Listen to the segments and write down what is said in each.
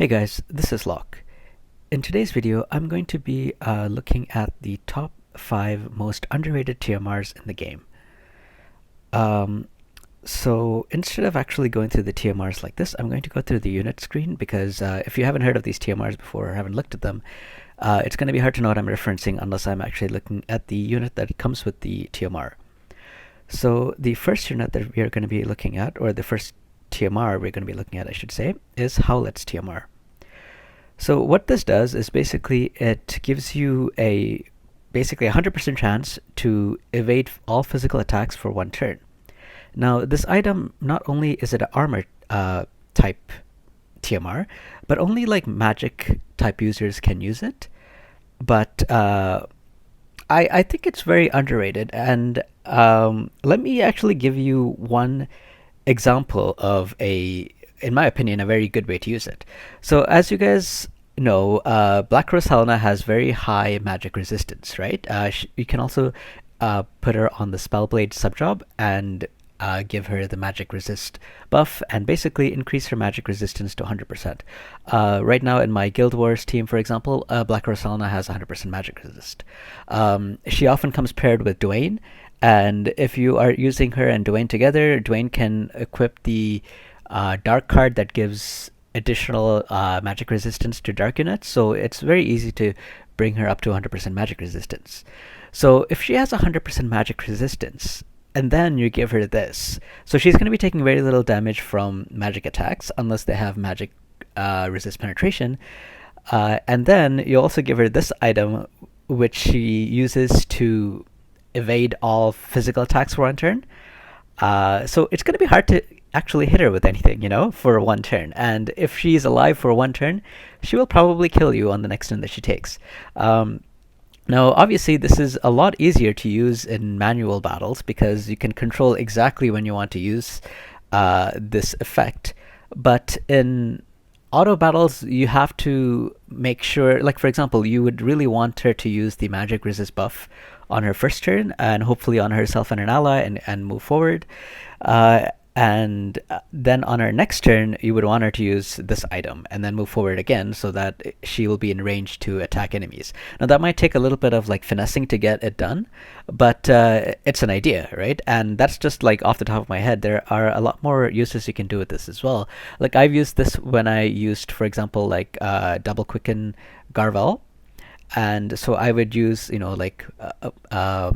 Hey guys, this is Locke. In today's video, I'm going to be looking at the top 5 most underrated TMRs in the game. Um, so instead of actually going through the TMRs like this, I'm going to go through the unit screen because if you haven't heard of these TMRs before or haven't looked at them, it's going to be hard to know what I'm referencing unless I'm actually looking at the unit that comes with the TMR. So the first unit that we are going to be looking at, or the first TMR we're going to be looking at, I should say, is Howlet's TMR. So what this does is basically it gives you a 100% chance to evade all physical attacks for one turn. Now this item, not only is it an armor type TMR, but only like magic type users can use it. But I think it's very underrated, and let me actually give you one example of in my opinion, a very good way to use it. So as you guys know, Black Rose Helena has very high magic resistance, right? You can also put her on the Spellblade subjob and give her the magic resist buff and basically increase her magic resistance to 100%. Right now in my Guild Wars team, for example, Black Rose Helena has 100% magic resist. She often comes paired with Dwayne, and if you are using her and Dwayne together, Dwayne can equip the dark card that gives additional magic resistance to dark units, so it's very easy to bring her up to 100% magic resistance. So if she has 100% magic resistance, and then you give her this, so she's going to be taking very little damage from magic attacks unless they have magic resist penetration, and then you also give her this item which she uses to evade all physical attacks for one turn. So it's going to be hard to actually hit her with anything, for one turn. And if she's alive for one turn, she will probably kill you on the next turn that she takes. Now, obviously, this is a lot easier to use in manual battles because you can control exactly when you want to use this effect. But in auto battles, you have to make sure, like for example, you would really want her to use the magic resist buff on her first turn and hopefully on herself and an ally and move forward. And then on her next turn, you would want her to use this item and then move forward again so that she will be in range to attack enemies. Now that might take a little bit of like finessing to get it done, but it's an idea, right? And that's just like off the top of my head. There are a lot more uses you can do with this as well. Like I've used this when I used, for example, like double quicken Garvel. And so I would use, like I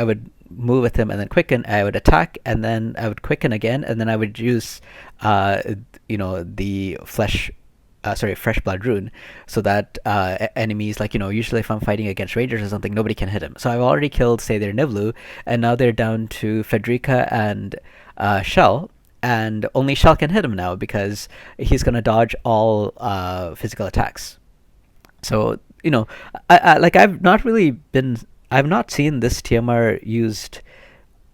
would move with him and then quicken. I would attack and then I would quicken again, and then I would use, the fresh blood rune, so that enemies, like usually if I'm fighting against raiders or something, nobody can hit him. So I've already killed, say, their Nivlu, and now they're down to Federica and Shell. And only Shell can hit him now because he's gonna dodge all physical attacks. So I've not seen this TMR used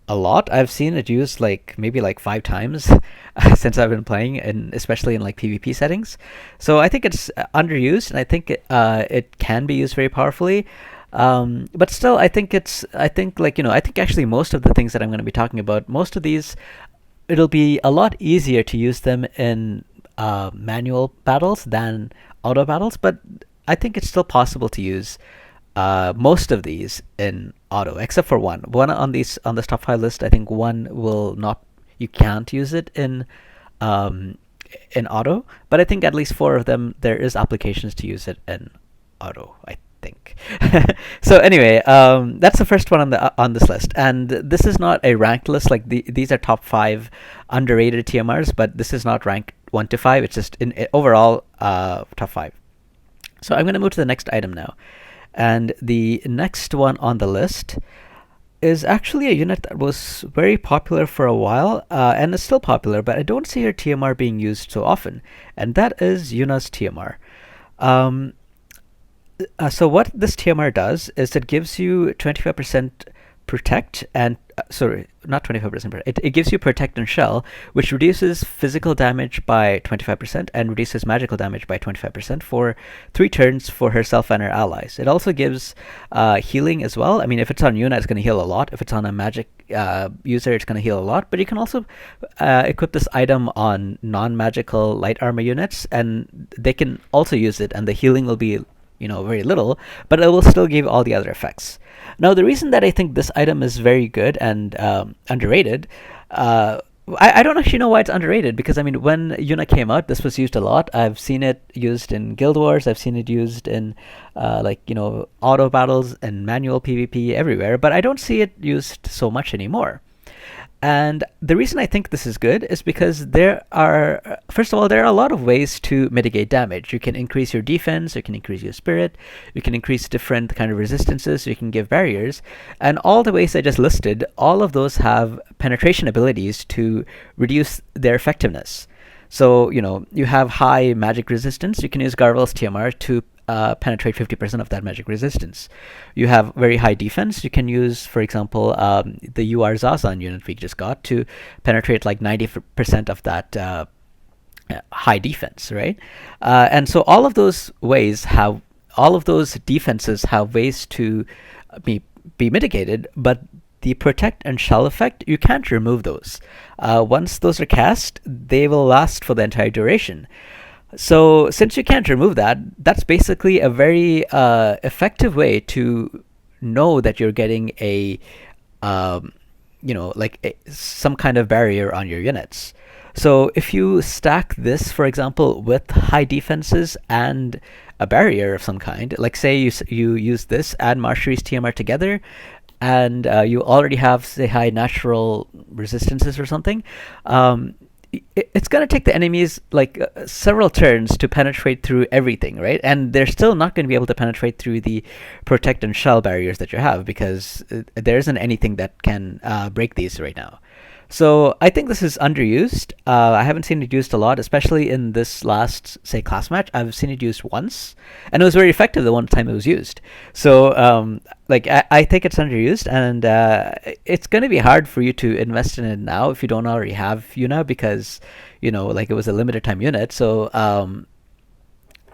a lot. I've seen it used like maybe like 5 times since I've been playing, and especially in like PvP settings. So I think it's underused, and I think it can be used very powerfully. But still, I think actually most of the things that I'm going to be talking about, most of these, it'll be a lot easier to use them in manual battles than auto battles, but I think it's still possible to use most of these in auto, except for one. One on this top 5 list, I think one will not. You can't use it in auto, but I think at least 4 of them there is applications to use it in auto, I think. So anyway, that's the first one on this list, and this is not a ranked list. Like these are top 5 underrated TMRs, but this is not ranked 1 to 5. It's just in overall top 5. So I'm going to move to the next item now. And the next one on the list is actually a unit that was very popular for a while, and is still popular, but I don't see her TMR being used so often, and that is Yuna's TMR. So what this TMR does is it gives you 25% protect and sorry, not 25%, but it gives you Protect and Shell, which reduces physical damage by 25% and reduces magical damage by 25% for 3 turns for herself and her allies. It also gives healing as well. I mean, if it's on Yuna, it's going to heal a lot. If it's on a magic user, it's going to heal a lot. But you can also equip this item on non-magical light armor units, and they can also use it, and the healing will be very little, but it will still give all the other effects. Now, the reason that I think this item is very good and underrated, I don't actually know why it's underrated, because I mean, when Yuna came out, this was used a lot. I've seen it used in Guild Wars. I've seen it used in auto battles and manual PvP everywhere, but I don't see it used so much anymore. And the reason I think this is good is because first of all, there are a lot of ways to mitigate damage. You can increase your defense, you can increase your spirit, you can increase different kind of resistances, you can give barriers. And all the ways I just listed, all of those have penetration abilities to reduce their effectiveness. So, you have high magic resistance, you can use Garvel's TMR to penetrate 50% of that magic resistance. You have very high defense. You can use, for example, the UR Zazan unit we just got to penetrate like 90% of that high defense, right? And so all of those defenses have ways to be mitigated, but the Protect and Shell effect, you can't remove those. Once those are cast, they will last for the entire duration. So since you can't remove that, that's basically a very effective way to know that you're getting some kind of barrier on your units. So if you stack this, for example, with high defenses and a barrier of some kind, like say you use this and Marshall's TMR together, and you already have, say, high natural resistances or something, it's going to take the enemies several turns to penetrate through everything, right? And they're still not going to be able to penetrate through the Protect and Shell barriers that you have, because there isn't anything that can break these right now. So I think this is underused. I haven't seen it used a lot, especially in this last, say, class match. I've seen it used once, and it was very effective the one time it was used. So, I think it's underused, and it's going to be hard for you to invest in it now if you don't already have Yuna, because, it was a limited time unit. So,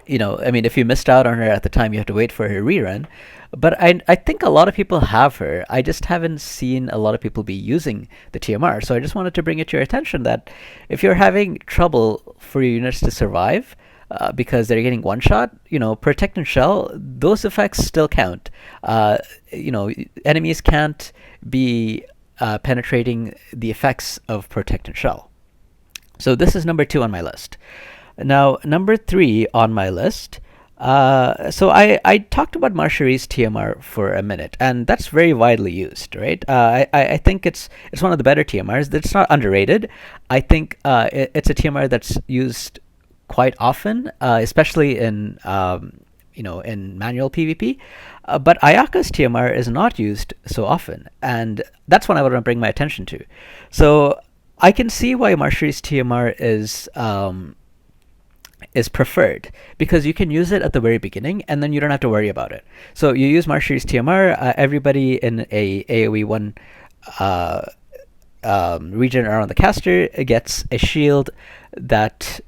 if you missed out on her at the time, you have to wait for her rerun. But I think a lot of people have her. I just haven't seen a lot of people be using the TMR. So I just wanted to bring it to your attention that if you're having trouble for your units to survive because they're getting one shot, Protect and Shell, those effects still count. Enemies can't be penetrating the effects of Protect and Shell. So this is number 2 on my list. Now, number 3 on my list. So I talked about Marshall's TMR for a minute, and that's very widely used, right? I think it's one of the better TMRs. It's not underrated. I think it's a TMR that's used quite often, especially in manual PvP. But Ayaka's TMR is not used so often, and that's what I want to bring my attention to. So I can see why Marshall's TMR is preferred, because you can use it at the very beginning and then you don't have to worry about it. So you use Marshall's TMR, everybody in a AoE 1 region around the caster gets a shield that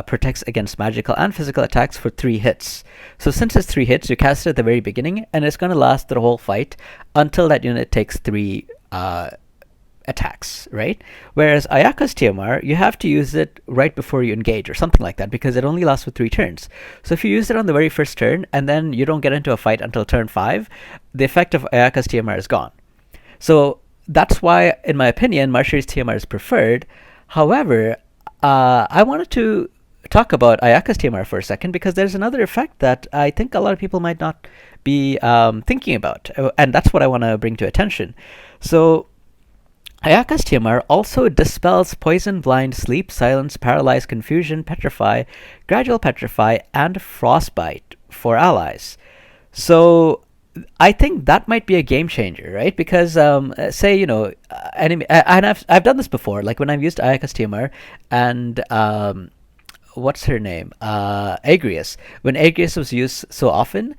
protects against magical and physical attacks for 3 hits. So since it's 3 hits, you cast it at the very beginning, and it's going to last the whole fight until that unit takes 3 attacks, right? Whereas Ayaka's TMR, you have to use it right before you engage or something like that, because it only lasts for 3 turns. So if you use it on the very first turn and then you don't get into a fight until turn 5, the effect of Ayaka's TMR is gone. So that's why, in my opinion, Marshall's TMR is preferred. However, I wanted to talk about Ayaka's TMR for a second, because there's another effect that I think a lot of people might not be thinking about, and that's what I want to bring to attention. So Ayaka's TMR also dispels poison, blind, sleep, silence, paralyze, confusion, petrify, gradual petrify, and frostbite for allies. So I think that might be a game changer, right? Because say enemy, and I've done this before. Like when I've used Ayaka's TMR, and what's her name? Agrius. When Agrius was used so often,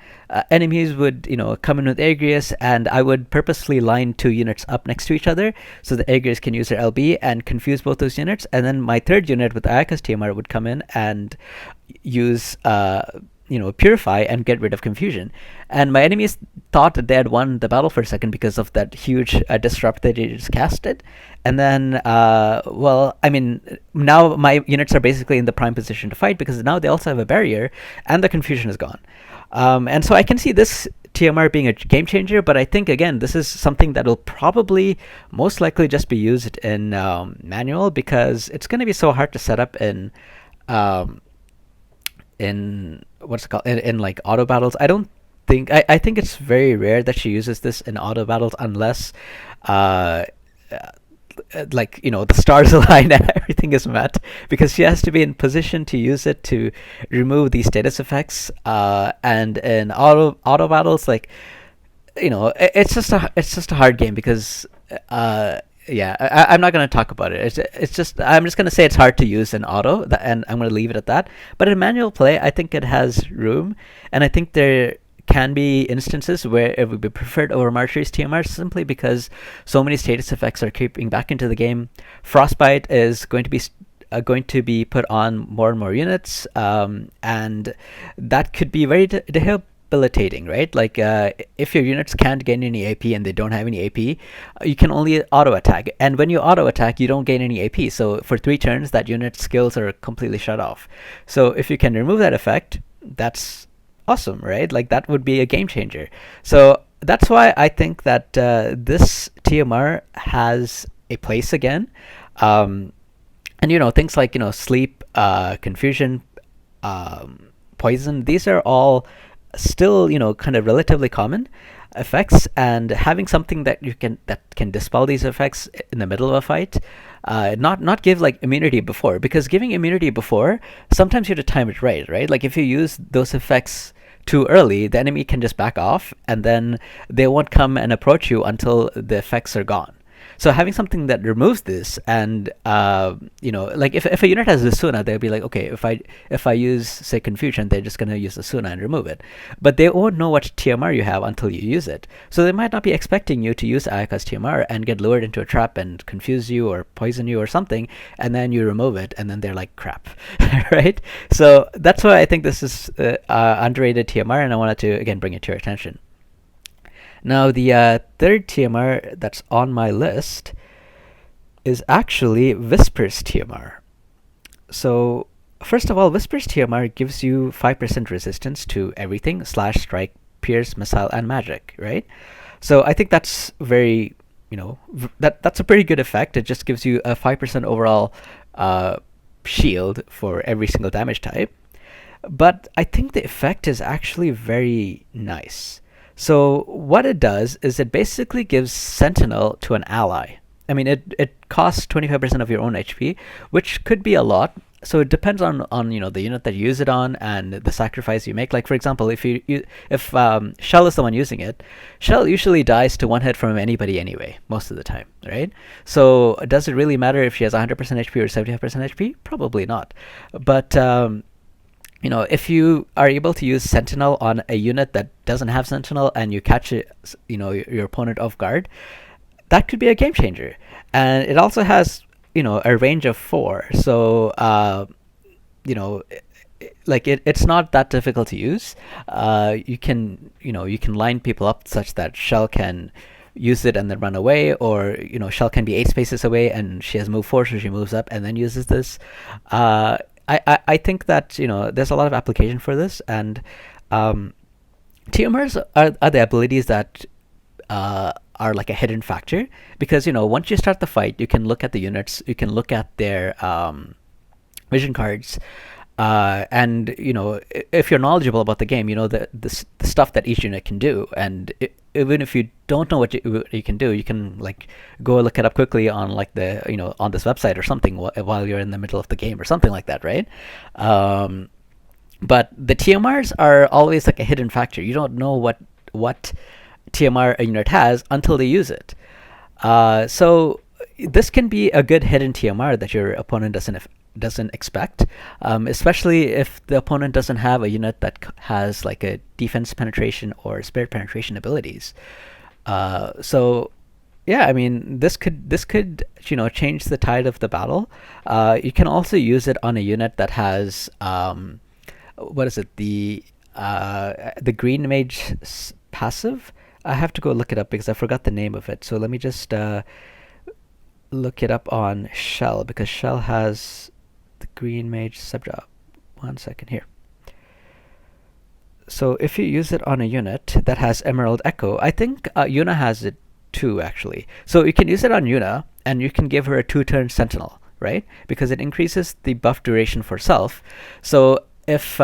enemies would, come in with Agrius, and I would purposely line two units up next to each other so that Agrius can use their LB and confuse both those units. And then my third unit with Ayaka's TMR would come in and use purify and get rid of confusion. And my enemies thought that they had won the battle for a second because of that huge disrupt that they just casted. And then, now my units are basically in the prime position to fight because now they also have a barrier and the confusion is gone. And so I can see this TMR being a game changer, but I think, again, this is something that will probably most likely just be used in manual because it's going to be so hard to set up in what's it called in like auto battles. I think it's very rare that she uses this in auto battles unless the stars align and everything is met, because she has to be in position to use it to remove these status effects, and in auto battles, it's just a hard game because I'm not going to talk about it. It's just I'm just going to say it's hard to use in auto, and I'm going to leave it at that. But in manual play, I think it has room, and I think there can be instances where it would be preferred over Marjorie's TMR simply because so many status effects are creeping back into the game. Frostbite is going to be put on more and more units, and that could be very debilitating, right? Like if your units can't gain any AP and they don't have any AP, you can only auto attack, and when you auto attack you don't gain any AP, so for 3 turns that unit's skills are completely shut off. So if you can remove that effect, that's awesome, right? Like that would be a game changer. So that's why I think that this TMR has a place again. And things like sleep, confusion, poison, these are all still kind of relatively common effects, and having something that can dispel these effects in the middle of a fight, not give like immunity before, because giving immunity before, sometimes you have to time it right? Like if you use those effects too early, the enemy can just back off and then they won't come and approach you until the effects are gone. So having something that removes this, and like if a unit has the Suna, they'll be like, okay, if I use say confusion, they're just gonna use the Suna and remove it. But they won't know what TMR you have until you use it. So they might not be expecting you to use Ayaka's TMR and get lured into a trap and confuse you or poison you or something, and then you remove it, and then they're like, crap, right? So that's why I think this is underrated TMR, and I wanted to again bring it to your attention. Now, the third TMR that's on my list is actually Whispers TMR. So, first of all, Whispers TMR gives you 5% resistance to everything: slash, strike, pierce, missile, and magic, right? So I think that's very, that's a pretty good effect. It just gives you a 5% overall shield for every single damage type. But I think the effect is actually very nice. So what it does is it basically gives Sentinel to an ally. I mean, it costs 25% of your own HP, which could be a lot. So it depends on the unit that you use it on and the sacrifice you make. Like for example, if Shell is the one using it, Shell usually dies to one hit from anybody anyway, most of the time, right? So does it really matter if she has 100% HP or 75% HP? Probably not. But if you are able to use Sentinel on a unit that doesn't have Sentinel and you catch it, your opponent off guard, that could be a game changer. And it also has, a range of 4. So, it's not that difficult to use. You can line people up such that Shell can use it and then run away, or Shell can be 8 spaces away and she has move 4, so she moves up and then uses this. I think that there's a lot of application for this, and TMRs are the abilities that are like a hidden factor, because once you start the fight, you can look at the units, you can look at their vision cards, and if you're knowledgeable about the game, the stuff that each unit can do, and even if you don't know what you can do, you can like go look it up quickly on like the on this website or something while you're in the middle of the game or something like that, right? But the TMRs are always like a hidden factor. You don't know what TMR a unit has until they use it. So this can be a good hidden TMR that your opponent doesn't doesn't expect, especially if the opponent doesn't have a unit that has like a defense penetration or spirit penetration abilities. So yeah, I mean, this could change the tide of the battle. You can also use it on a unit that has what is it, the green mage passive. I have to go look it up because I forgot the name of it. So let me just look it up on Shell, because Shell has the green mage subjob. 1 second here. So if you use it on a unit that has Emerald Echo, I think Yuna has it too, actually. So you can use it on Yuna, and you can give her a 2-turn Sentinel, right? Because it increases the buff duration for self. So if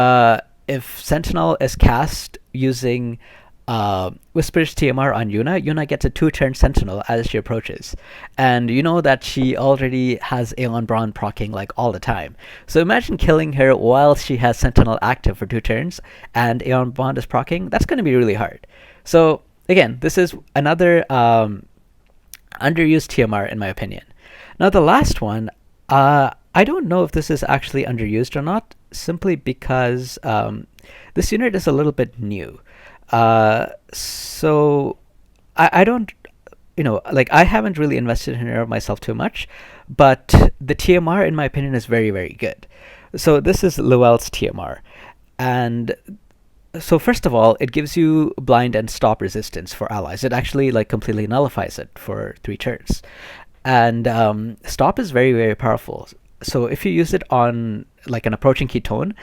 Sentinel is cast using Whisper's TMR on Yuna, Yuna gets a 2-turn Sentinel as she approaches. And you know that she already has Aeon Brawn proccing like all the time. So imagine killing her while she has Sentinel active for 2 turns and Aeon Brawn is proccing. That's going to be really hard. So again, this is another underused TMR in my opinion. Now the last one, I don't know if this is actually underused or not, simply because this unit is a little bit new. So I don't, like I haven't really invested in her myself too much, but the TMR in my opinion is very, very good. So this is Lowell's TMR. And so first of all, it gives you blind and stop resistance for allies. It actually like completely nullifies it for 3 turns. And stop is very, very powerful. So if you use it on like an approaching ketone,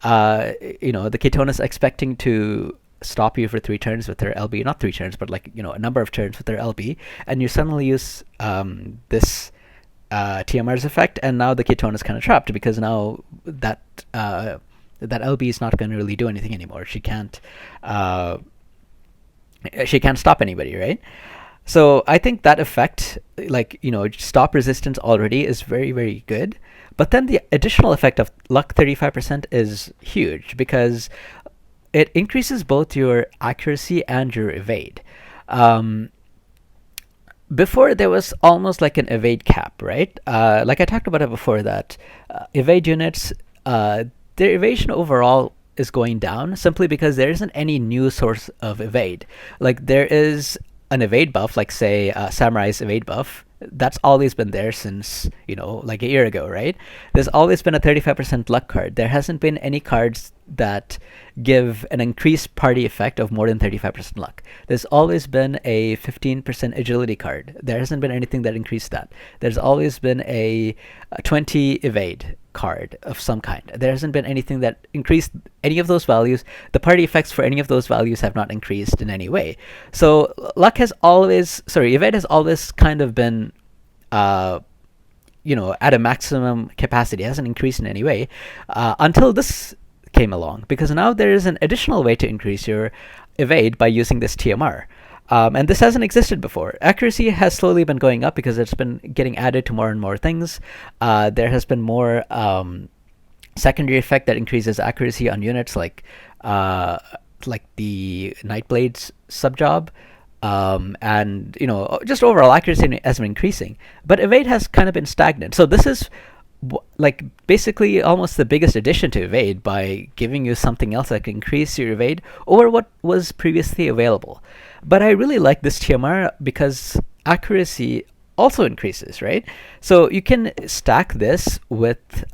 the ketone is expecting to stop you for 3 turns with their LB, not 3 turns, but like, a number of turns with their LB, and you suddenly use this TMR's effect, and now the ketone is kind of trapped because now that LB is not going to really do anything anymore. She can't stop anybody, right? So I think that effect, like, stop resistance already is very, very good. But then the additional effect of luck 35% is huge because it increases both your accuracy and your evade. Before there was almost like an evade cap, right? Like I talked about it before, that evade units, their evasion overall is going down simply because there isn't any new source of evade. Like there is an evade buff, like say Samurai's evade buff. That's always been there since, like a year ago, right? There's always been a 35% luck card. There hasn't been any cards that give an increased party effect of more than 35% luck. There's always been a 15% agility card. There hasn't been anything that increased that. There's always been a 20 evade card of some kind. There hasn't been anything that increased any of those values. The party effects for any of those values have not increased in any way. So evade has always kind of been at a maximum capacity. It hasn't increased in any way until this came along, because now there is an additional way to increase your evade by using this TMR. And this hasn't existed before. Accuracy has slowly been going up because it's been getting added to more and more things. There has been more secondary effect that increases accuracy on units like the Nightblade's subjob. And just overall accuracy has been increasing, but evade has kind of been stagnant. So this is like basically almost the biggest addition to evade by giving you something else that can increase your evade over what was previously available. But I really like this TMR because accuracy also increases, right? So you can stack this with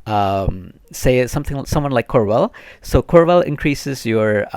say someone like Corwell. So Corwell increases your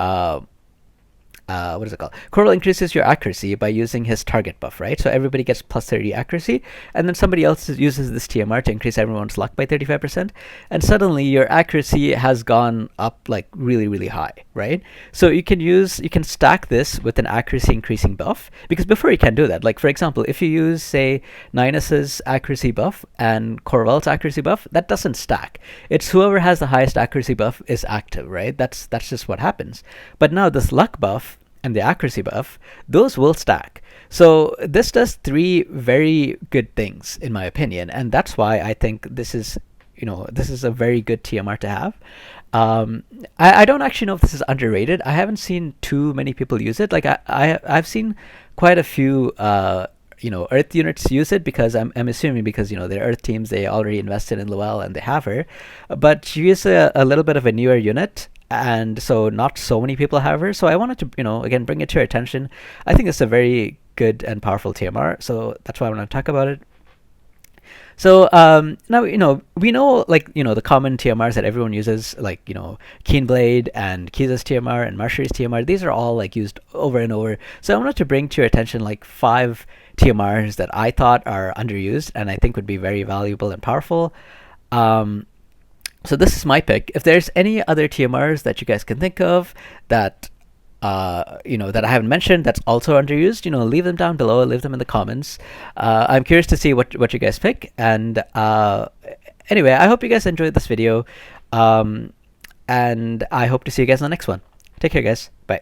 what is it called? Corwell increases your accuracy by using his target buff, right? So everybody gets plus 30 accuracy, and then somebody else uses this TMR to increase everyone's luck by 35%, and suddenly your accuracy has gone up like really, really high, right? So you can stack this with an accuracy increasing buff, because before you can't do that. Like for example, if you use say Ninus's accuracy buff and Corwell's accuracy buff, that doesn't stack. It's whoever has the highest accuracy buff is active, right? That's just what happens. But now this luck buff and the accuracy buff, those will stack. So this does 3 very good things in my opinion, and that's why I think this is a very good TMR to have. I don't actually know if this is underrated. I haven't seen too many people use it. Like I've seen quite a few Earth units use it, because I'm assuming, because their Earth teams, they already invested in Lowell and they have her, but she is a little bit of a newer unit, and so not so many people have her. So I wanted to again bring it to your attention. I think it's a very good and powerful TMR, so that's why I want to talk about it. So now we know, like the common TMRs that everyone uses, like Keenblade and Kiza's TMR and Marshall's TMR. These are all like used over and over. So I wanted to bring to your attention like 5 TMRs that I thought are underused and I think would be very valuable and powerful. So this is my pick. If there's any other TMRs that you guys can think of that that I haven't mentioned that's also underused, leave them down below, leave them in the comments. I'm curious to see what you guys pick. And anyway, I hope you guys enjoyed this video, and I hope to see you guys in the next one. Take care, guys. Bye.